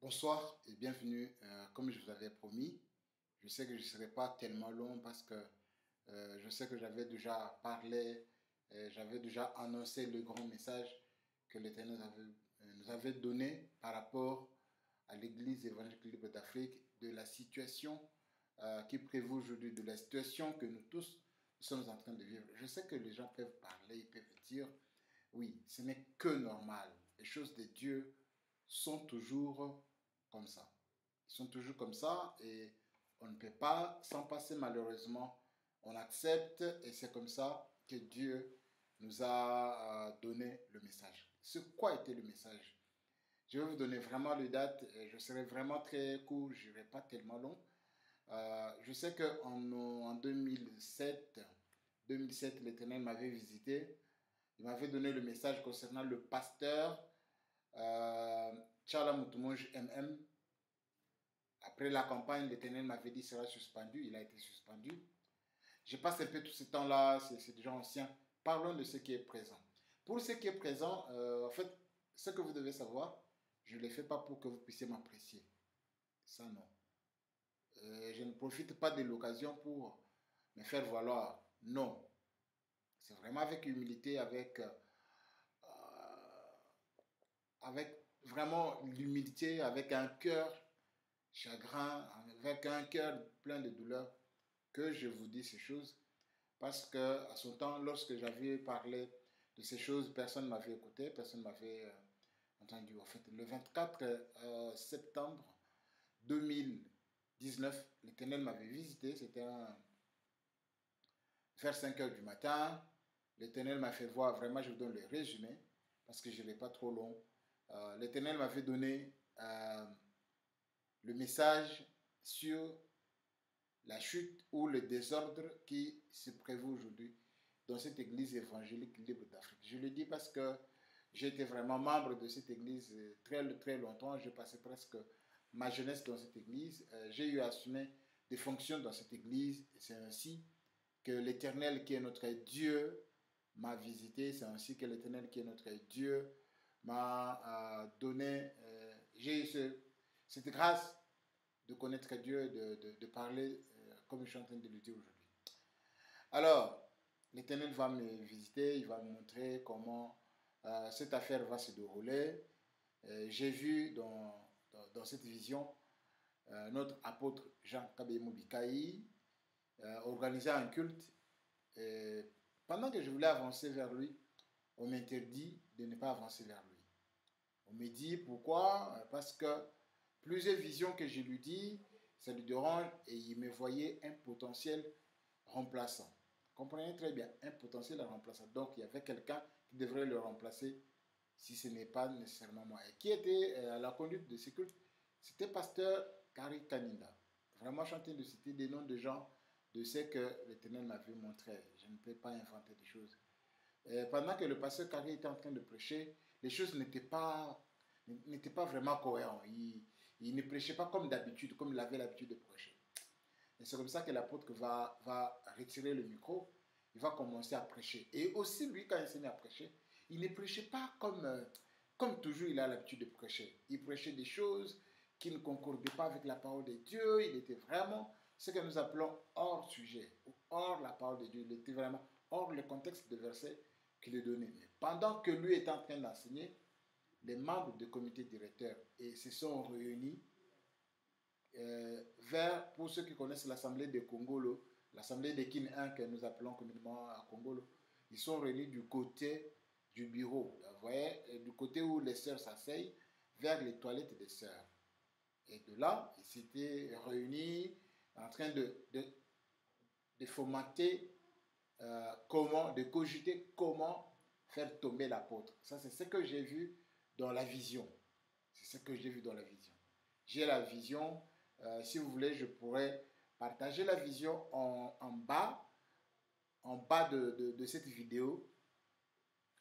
Bonsoir et bienvenue. Comme je vous avais promis, je sais que je ne serai pas tellement long parce que je sais que j'avais déjà parlé, j'avais déjà annoncé le grand message que l'Éternel nous avait donné par rapport à l'Église évangélique libre d'Afrique, de la situation qui prévaut aujourd'hui, de la situation que nous tous nous sommes en train de vivre. Je sais que les gens peuvent parler, ils peuvent dire, oui, ce n'est que normal. Les choses de Dieu sont toujours comme ça. Ils sont toujours comme ça et on ne peut pas s'en passer malheureusement. On accepte et c'est comme ça que Dieu nous a donné le message. C'est quoi était le message? Je vais vous donner vraiment les dates. Je serai vraiment très court, je ne vais pas tellement long. Je sais qu'en 2007, l'Éternel m'avait visité. Il m'avait donné le message concernant le pasteur Tchala Moutoumouj MM. Après la campagne, l'Éternel m'avait dit qu'il sera suspendu. Il a été suspendu. Je passe un peu tout ce temps-là, c'est déjà ancien. Parlons de ce qui est présent. Pour ce qui est présent, en fait, ce que vous devez savoir, je ne le fais pas pour que vous puissiez m'apprécier. Ça, non. Je ne profite pas de l'occasion pour me faire valoir. Non. C'est vraiment avec humilité, avec vraiment l'humilité, avec un cœur chagrin, avec un cœur plein de douleur, que je vous dis ces choses. Parce que à son temps, lorsque j'avais parlé de ces choses, personne ne m'avait écouté, personne ne m'avait entendu. En fait, le 24 septembre 2019, l'Éternel m'avait visité, c'était vers 5 heures du matin. L'Éternel m'a fait voir, vraiment, je vous donne le résumé, parce que je ne l'ai pas trop long. L'Éternel m'avait donné le message sur la chute ou le désordre qui se prévaut aujourd'hui dans cette église évangélique libre d'Afrique. Je le dis parce que j'ai été vraiment membre de cette église très longtemps. J'ai passé presque ma jeunesse dans cette église. J'ai eu à assumer des fonctions dans cette église. Et c'est ainsi que l'Éternel qui est notre Dieu m'a visité. C'est ainsi que l'Éternel qui est notre Dieu m'a donné. J'ai eu cette grâce de connaître Dieu, de parler comme je suis en train de le dire aujourd'hui. Alors, l'Éternel va me visiter, il va me montrer comment cette affaire va se dérouler. J'ai vu dans cette vision notre apôtre Jean Kabemou Bikaï organiser un culte. Et pendant que je voulais avancer vers lui, on m'interdit de ne pas avancer vers lui. On me dit pourquoi? Parce que plusieurs visions que je lui dis, ça lui dérange et il me voyait un potentiel remplaçant. Comprenez très bien, un potentiel remplaçant. Donc il y avait quelqu'un qui devrait le remplacer si ce n'est pas nécessairement moi. Et qui était à la conduite de ce culte? C'était pasteur Kari Kaninda. Vraiment, je suis en train de citer des noms de gens de ce que l'Éternel m'avait montré. Je ne peux pas inventer des choses. Pendant que le pasteur Kari était en train de prêcher, les choses n'étaient pas vraiment cohérentes. Il ne prêchait pas comme d'habitude, comme il avait l'habitude de prêcher. Et c'est comme ça que l'apôtre va retirer le micro, il va commencer à prêcher. Et aussi, lui, quand il s'est mis à prêcher, il ne prêchait pas comme toujours il a l'habitude de prêcher. Il prêchait des choses qui ne concordaient pas avec la parole de Dieu. Il était vraiment ce que nous appelons hors sujet, ou hors la parole de Dieu. Il était vraiment hors le contexte de verset qu'il est donné. Mais pendant que lui est en train d'enseigner, les membres du comité directeur se sont réunis pour ceux qui connaissent l'Assemblée de Congolo, l'Assemblée de Kin 1 que nous appelons communément à Congolo, ils sont réunis du côté du bureau, vous voyez, du côté où les sœurs s'asseyent, vers les toilettes des sœurs. Et de là, ils s'étaient réunis en train de fomenter de cogiter comment faire tomber l'apôtre. Ça, c'est ce que j'ai vu dans la vision. C'est ce que j'ai vu dans la vision. J'ai la vision. Si vous voulez, je pourrais partager la vision en bas de cette vidéo,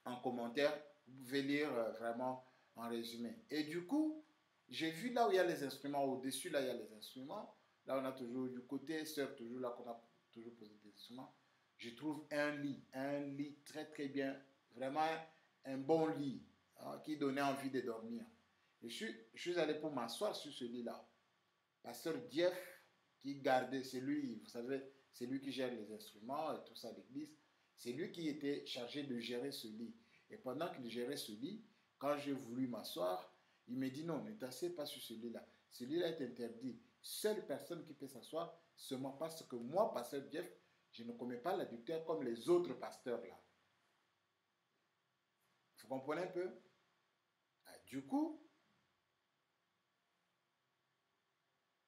en commentaire. Vous pouvez lire vraiment en résumé. Et du coup, j'ai vu là où il y a les instruments, au-dessus, là, il y a les instruments. Là, on a toujours du côté sœur, toujours là qu'on a toujours posé des instruments. Je trouve un lit très très bien, vraiment un bon lit qui donnait envie de dormir. Je suis allé pour m'asseoir sur ce lit-là. Pasteur Jeff, qui gardait, c'est lui, vous savez, c'est lui qui gère les instruments et tout ça à l'église. C'est lui qui était chargé de gérer ce lit. Et pendant qu'il gérait ce lit, quand j'ai voulu m'asseoir, il me dit non, ne t'assieds pas sur ce lit-là. Ce lit-là est interdit. Seule personne qui peut s'asseoir, c'est moi, parce que moi, pasteur Jeff, je ne commets pas l'adultère comme les autres pasteurs là. Vous comprenez un peu? Du coup,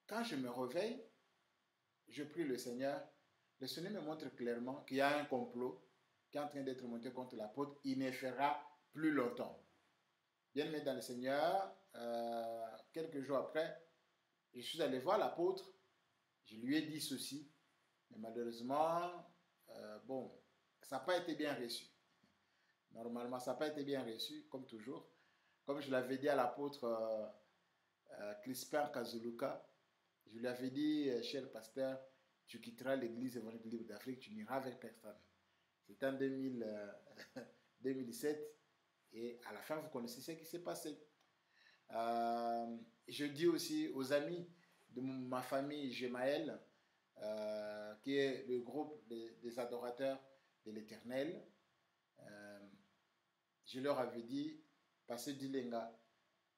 quand je me réveille, je prie le Seigneur. Le Seigneur me montre clairement qu'il y a un complot qui est en train d'être monté contre l'apôtre. Il ne fera plus longtemps. Bien-aimé dans le Seigneur, quelques jours après, je suis allé voir l'apôtre. Je lui ai dit ceci. Mais malheureusement, bon, ça n'a pas été bien reçu. Normalement, ça n'a pas été bien reçu, comme toujours. Comme je l'avais dit à l'apôtre Crispin Kazuluka, je lui avais dit, cher pasteur, tu quitteras l'église évangélique libre d'Afrique, tu n'iras avec personne. C'était en 2007 et à la fin, vous connaissez ce qui s'est passé. Je dis aussi aux amis de ma famille Gemaël, qui est le groupe des adorateurs de l'Éternel, je leur avais dit, Pasteur Dilenga,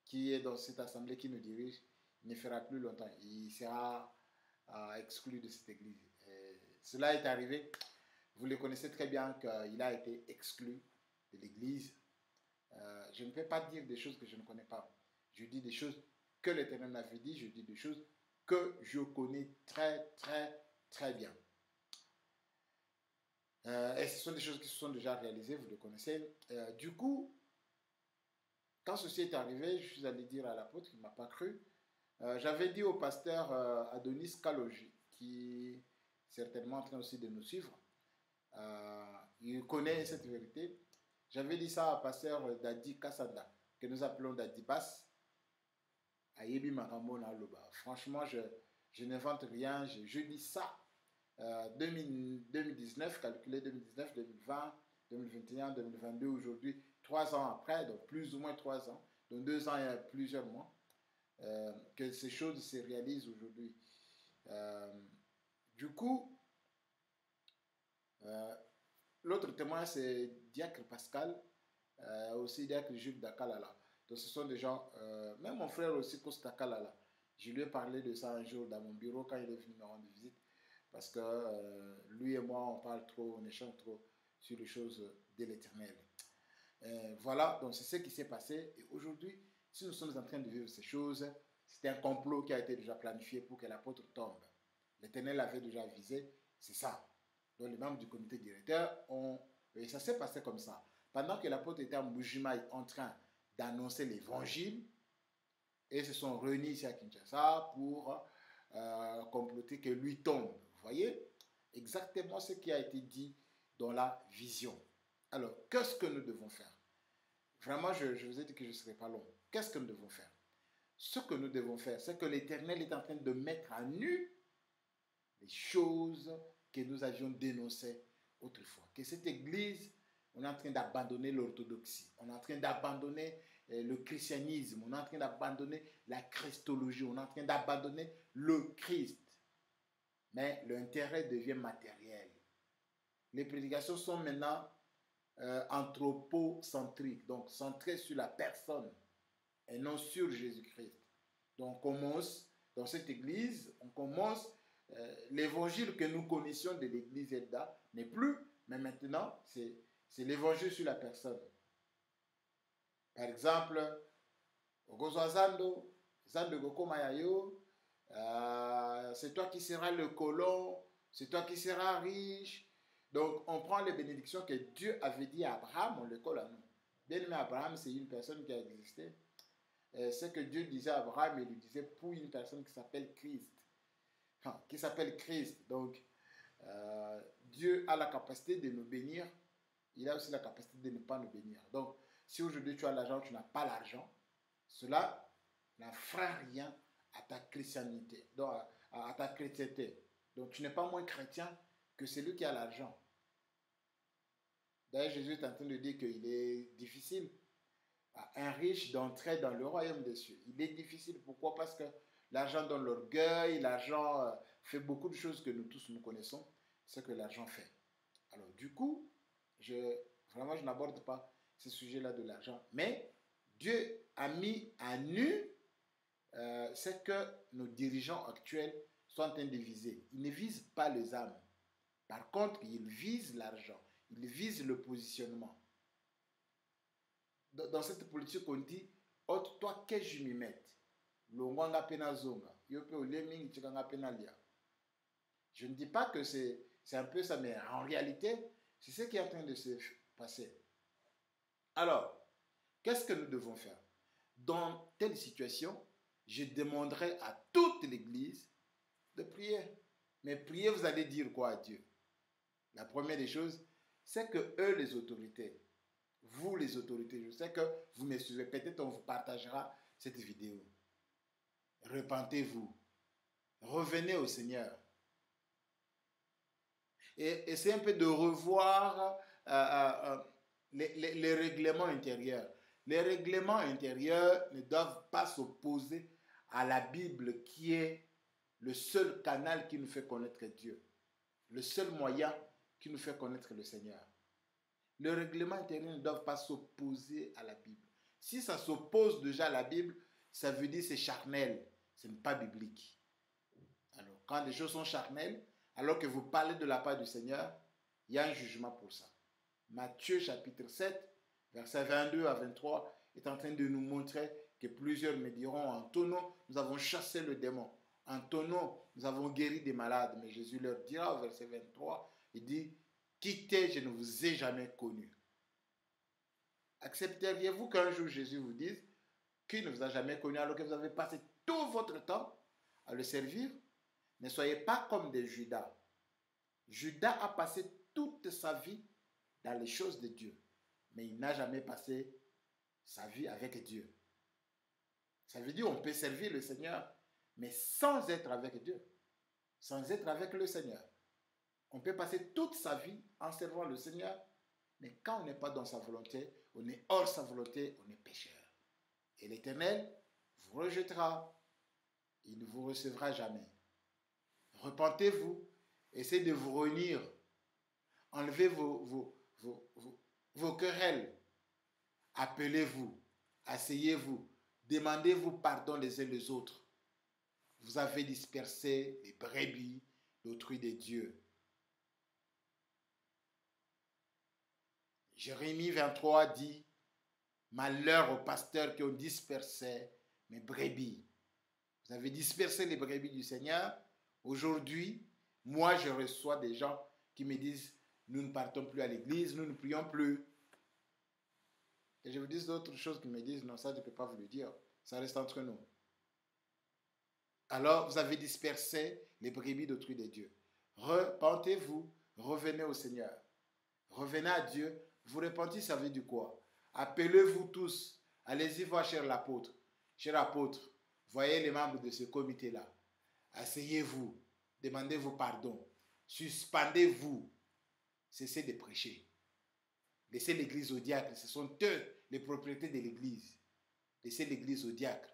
qui est dans cette assemblée qui nous dirige, ne fera plus longtemps. Il sera exclu de cette église. Cela est arrivé. Vous le connaissez très bien qu'il a été exclu de l'église. Je ne peux pas dire des choses que je ne connais pas. Je dis des choses que l'Éternel m'avait dit. Je dis des choses que je connais très, très, très bien. Et ce sont des choses qui se sont déjà réalisées, vous le connaissez. Du coup, quand ceci est arrivé, je suis allé dire à l'apôtre, il ne m'a pas cru. J'avais dit au pasteur Adonis Kaloji, qui est certainement en train aussi de nous suivre, il connaît cette vérité. J'avais dit ça au pasteur Dadi Kassanda, que nous appelons Dadi Bass, à Yebi Makamona Loba. Franchement, je n'invente rien, je dis ça. 2019, calculé 2019, 2020, 2021, 2022, aujourd'hui, 3 ans après, donc plus ou moins 3 ans, donc 2 ans et plusieurs mois, que ces choses se réalisent aujourd'hui. Du coup, l'autre témoin, c'est Diacre Pascal, aussi Diacre Jules Dakalala. Donc ce sont des gens, même mon frère aussi, Costa Kalala. Je lui ai parlé de ça un jour dans mon bureau quand il est venu me rendre visite. Parce que lui et moi, on parle trop, on échange trop sur les choses de l'Éternel. Voilà, donc c'est ce qui s'est passé. Et aujourd'hui, si nous sommes en train de vivre ces choses, c'est un complot qui a été déjà planifié pour que l'apôtre tombe. L'Éternel avait déjà visé, c'est ça. Donc les membres du comité directeur et ça s'est passé comme ça. Pendant que l'apôtre était à Mbujimaï en train d'annoncer l'évangile, et ils se sont réunis ici à Kinshasa pour comploter que lui tombe. Vous voyez exactement ce qui a été dit dans la vision. Alors, qu'est-ce que nous devons faire? Vraiment, je vous ai dit que je ne serai pas long. Qu'est-ce que nous devons faire? Ce que nous devons faire, c'est que l'Éternel est en train de mettre à nu les choses que nous avions dénoncées autrefois. Que cette Église, on est en train d'abandonner l'orthodoxie, on est en train d'abandonner le christianisme, on est en train d'abandonner la christologie, on est en train d'abandonner le Christ. Mais l'intérêt devient matériel. Les prédications sont maintenant anthropocentriques, donc centrées sur la personne et non sur Jésus-Christ. Donc on commence, dans cette église, on commence, l'évangile que nous connaissions de l'église Elda n'est plus, mais maintenant c'est l'évangile sur la personne. Par exemple, Ogozwazando, Zando Gokomayayo, c'est toi qui seras le colon, c'est toi qui seras riche. Donc, on prend les bénédictions que Dieu avait dit à Abraham, on les colle à nous. Bien aimé, Abraham, c'est une personne qui a existé. Ce que Dieu disait à Abraham, il lui disait pour une personne qui s'appelle Christ. Enfin, qui s'appelle Christ. Donc, Dieu a la capacité de nous bénir. Il a aussi la capacité de ne pas nous bénir. Donc, si aujourd'hui tu as l'argent, tu n'as pas l'argent, cela n'a fera rien à ta christianité, donc à ta chrétienté. Donc tu n'es pas moins chrétien que celui qui a l'argent. D'ailleurs, Jésus est en train de dire qu'il est difficile à un riche d'entrer dans le royaume des cieux. Il est difficile. Pourquoi? Parce que l'argent donne l'orgueil, l'argent fait beaucoup de choses que nous tous nous connaissons. C'est ce que l'argent fait. Alors du coup, vraiment je n'aborde pas ce sujet-là de l'argent. Mais Dieu a mis à nu ce que nos dirigeants actuels sont en train de viser. Ils ne visent pas les âmes. Par contre, ils visent l'argent. Ils visent le positionnement. Dans cette politique, on dit, toi, que je m'y mette. Je ne dis pas que c'est un peu ça, mais en réalité, c'est ce qui est en train de se passer. Alors, qu'est-ce que nous devons faire? Dans telle situation, je demanderai à toute l'Église de prier. Mais prier, vous allez dire quoi à Dieu? La première des choses, c'est que eux, les autorités, vous les autorités, je sais que vous me suivez, peut-être on vous partagera cette vidéo. Repentez-vous. Revenez au Seigneur. Et essayez un peu de revoir les règlements intérieurs. Les règlements intérieurs ne doivent pas s'opposer à la Bible qui est le seul canal qui nous fait connaître Dieu. Le seul moyen qui nous fait connaître le Seigneur. Les règlements intérieurs ne doivent pas s'opposer à la Bible. Si ça s'oppose déjà à la Bible, ça veut dire que c'est charnel. Ce n'est pas biblique. Alors, quand des choses sont charnelles, alors que vous parlez de la part du Seigneur, il y a un jugement pour ça. Matthieu chapitre 7, versets 22 à 23, est en train de nous montrer que plusieurs me diront, en tonneau, nous avons chassé le démon. En tonneau, nous avons guéri des malades. Mais Jésus leur dira au verset 23, il dit, quittez, je ne vous ai jamais connu. Accepteriez-vous qu'un jour Jésus vous dise qu'il ne vous a jamais connu alors que vous avez passé tout votre temps à le servir? Ne soyez pas comme des Judas. Judas a passé toute sa vie dans les choses de Dieu, mais il n'a jamais passé sa vie avec Dieu. Ça veut dire qu'on peut servir le Seigneur, mais sans être avec Dieu, sans être avec le Seigneur. On peut passer toute sa vie en servant le Seigneur, mais quand on n'est pas dans sa volonté, on est hors sa volonté, on est pécheur. Et l'Éternel vous rejettera. Il ne vous recevra jamais. Repentez-vous, essayez de vous réunir, enlevez vos querelles, appelez-vous, asseyez-vous, demandez-vous pardon les uns les autres. Vous avez dispersé les brebis d'autrui des dieux. Jérémie 23 dit, malheur aux pasteurs qui ont dispersé mes brebis. Vous avez dispersé les brebis du Seigneur. Aujourd'hui, moi, je reçois des gens qui me disent, nous ne partons plus à l'église, nous ne prions plus. Et je vous dis d'autres choses qui me disent, non, ça, je ne peux pas vous le dire. Ça reste entre nous. Alors, vous avez dispersé les brebis d'autrui des dieux. Repentez-vous, revenez au Seigneur. Revenez à Dieu. Vous repentez, ça veut dire quoi? Appelez-vous tous. Allez-y voir, cher l'apôtre. Cher apôtre, voyez les membres de ce comité-là. Asseyez-vous. Demandez-vous pardon. Suspendez-vous. Cessez de prêcher. Laissez l'église au diacre. Ce sont eux les propriétés de l'église. Laissez l'église au diacre.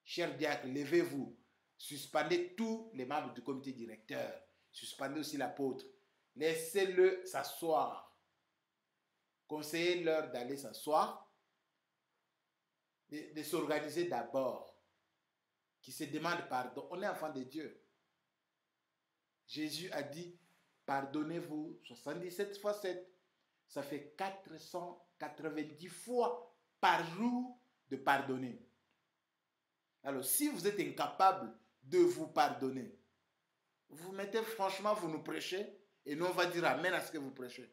Cher diacre, levez-vous. Suspendez tous les membres du comité directeur. Suspendez aussi l'apôtre. Laissez-le s'asseoir. Conseillez-leur d'aller s'asseoir, de s'organiser d'abord, qui se demandent pardon. On est enfant de Dieu. Jésus a dit, pardonnez-vous 77 fois 7. Ça fait 490 fois par jour de pardonner. Alors, si vous êtes incapable de vous pardonner, vous mettez franchement, vous nous prêchez, et nous on va dire amen à ce que vous prêchez.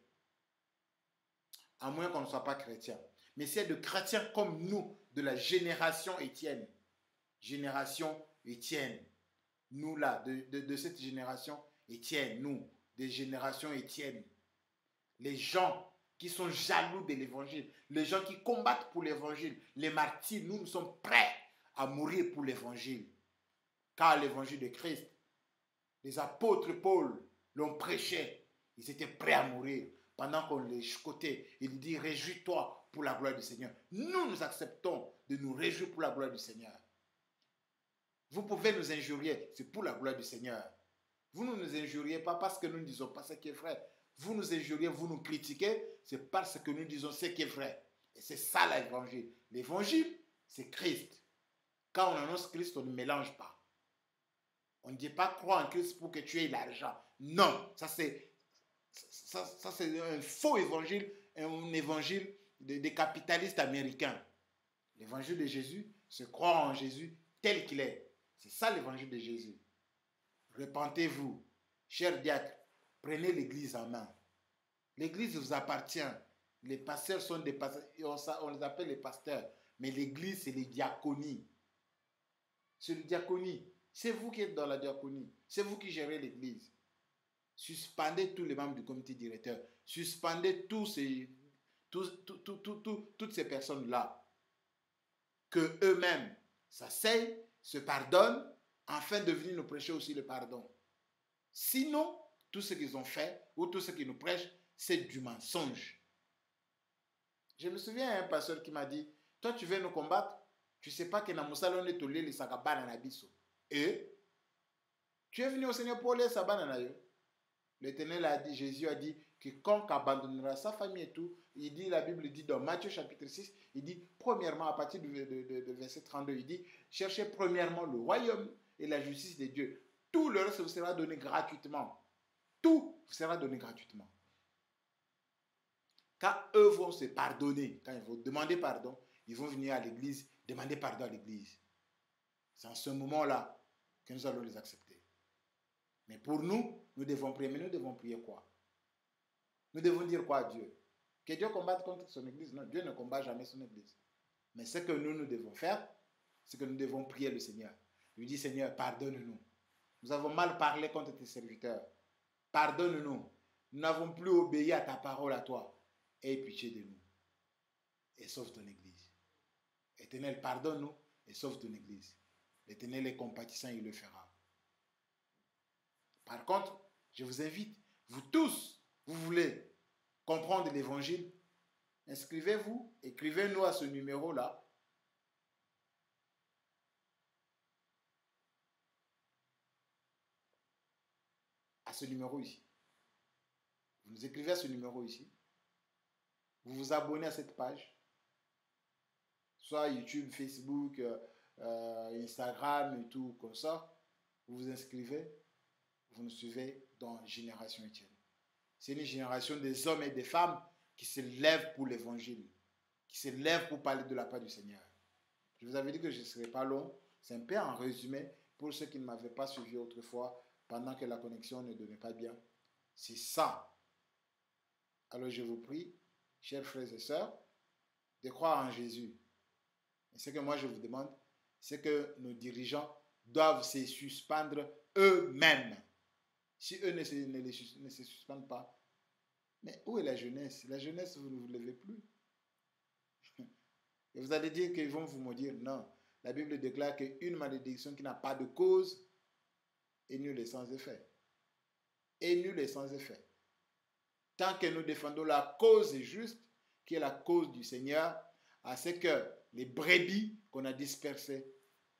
À moins qu'on ne soit pas chrétien. Mais s'il y a de chrétiens comme nous, de la génération Étienne, nous là, de cette génération Étienne, nous, des générations Étienne, les gens qui sont jaloux de l'évangile, les gens qui combattent pour l'évangile, les martyrs, nous sommes prêts à mourir pour l'évangile. Car l'évangile de Christ, les apôtres Paul l'ont prêché, ils étaient prêts à mourir. Pendant qu'on les chicotait, il dit, réjouis-toi, pour la gloire du Seigneur. Nous acceptons de nous réjouir pour la gloire du Seigneur. Vous pouvez nous injurier, c'est pour la gloire du Seigneur. Vous ne nous injuriez pas parce que nous ne disons pas ce qui est vrai. Vous nous injuriez, vous nous critiquez, c'est parce que nous disons ce qui est vrai. Et c'est ça l'évangile. L'évangile, c'est Christ. Quand on annonce Christ, on ne mélange pas. On ne dit pas croire en Christ pour que tu aies l'argent. Non, ça c'est un faux évangile, un évangile des capitalistes américains. L'évangile de Jésus, c'est croire en Jésus tel qu'il est. C'est ça l'évangile de Jésus. Repentez-vous, chers diacres, prenez l'église en main. L'église vous appartient. Les pasteurs sont des pasteurs, on les appelle les pasteurs. Mais l'église, c'est les diaconies. C'est le diaconie. C'est vous qui êtes dans la diaconie. C'est vous qui gérez l'église. Suspendez tous les membres du comité directeur. Suspendez toutes ces personnes-là. Que eux-mêmes s'asseyent, se pardonnent, afin de venir nous prêcher aussi le pardon. Sinon, tout ce qu'ils ont fait, ou tout ce qu'ils nous prêchent, c'est du mensonge. Je me souviens d'un pasteur qui m'a dit, toi tu veux nous combattre, tu ne sais pas que dans mon salon est tolé les sakabana na biso. Et tu es venu au Seigneur pour les sabana na yo. L'Éternel a dit, Jésus a dit, quiconque abandonnera sa famille et tout, il dit, la Bible dit dans Matthieu chapitre 6, il dit, premièrement, à partir de verset 32, il dit, cherchez premièrement le royaume et la justice de Dieu. Tout le reste vous sera donné gratuitement. Tout vous sera donné gratuitement. Quand eux vont se pardonner, quand ils vont demander pardon, ils vont venir à l'église, demander pardon à l'église. C'est en ce moment-là que nous allons les accepter. Mais pour nous, nous devons prier. Mais nous devons prier quoi? Nous devons dire quoi à Dieu? Que Dieu combatte contre son église? Non, Dieu ne combat jamais son église. Mais ce que nous devons faire, c'est que nous devons prier le Seigneur. Lui dire, Seigneur, pardonne-nous. Nous avons mal parlé contre tes serviteurs. Pardonne-nous. Nous n'avons plus obéi à ta parole à toi. Aie pitié de nous. Et sauve ton église. Éternel, pardonne-nous et sauve ton église. L'Éternel est compatissant, il le fera. Par contre, je vous invite, vous tous, vous voulez comprendre l'évangile, inscrivez-vous, écrivez-nous à ce numéro-là. À ce numéro ici. Vous nous écrivez à ce numéro ici. Vous vous abonnez à cette page. Soit YouTube, Facebook, Instagram et tout comme ça. Vous vous inscrivez. Vous nous suivez dans Génération Etienne. C'est une génération des hommes et des femmes qui se lèvent pour l'évangile, qui se lèvent pour parler de la part du Seigneur. Je vous avais dit que je ne serais pas long. C'est un peu en résumé pour ceux qui ne m'avaient pas suivi autrefois pendant que la connexion ne donnait pas bien. C'est ça. Alors je vous prie, chers frères et sœurs, de croire en Jésus. Et ce que moi je vous demande, c'est que nos dirigeants doivent se suspendre eux-mêmes. Si eux ne se suspendent pas, mais où est la jeunesse? La jeunesse, vous ne vous levez plus. Et vous allez dire qu'ils vont vous maudire. Non. La Bible déclare qu'une malédiction qui n'a pas de cause est nulle et sans effet. Et nulle et sans effet. Tant que nous défendons la cause juste, qui est la cause du Seigneur, à ce que les brebis qu'on a dispersées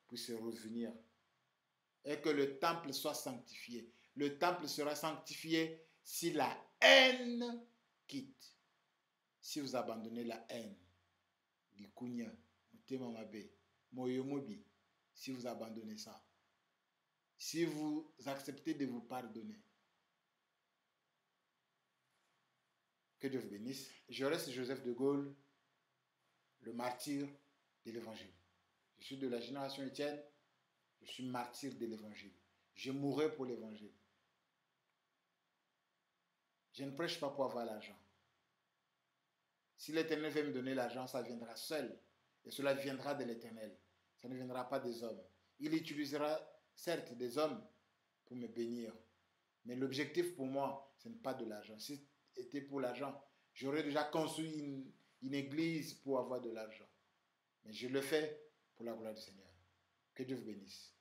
puissent revenir. Et que le temple soit sanctifié. Le temple sera sanctifié si la haine quitte. Si vous abandonnez la haine, Likunya, Mutemamabe, Moyomobi, si vous abandonnez ça, si vous acceptez de vous pardonner, que Dieu vous bénisse. Je reste Joseph de Gaulle, le martyr de l'évangile. Je suis de la génération Etienne, je suis martyr de l'évangile. Je mourrai pour l'évangile. Je ne prêche pas pour avoir l'argent. Si l'Éternel veut me donner l'argent, ça viendra seul. Et cela viendra de l'Éternel. Ça ne viendra pas des hommes. Il utilisera certes des hommes pour me bénir. Mais l'objectif pour moi, ce n'est pas de l'argent. Si c'était pour l'argent, j'aurais déjà construit une église pour avoir de l'argent. Mais je le fais pour la gloire du Seigneur. Que Dieu vous bénisse.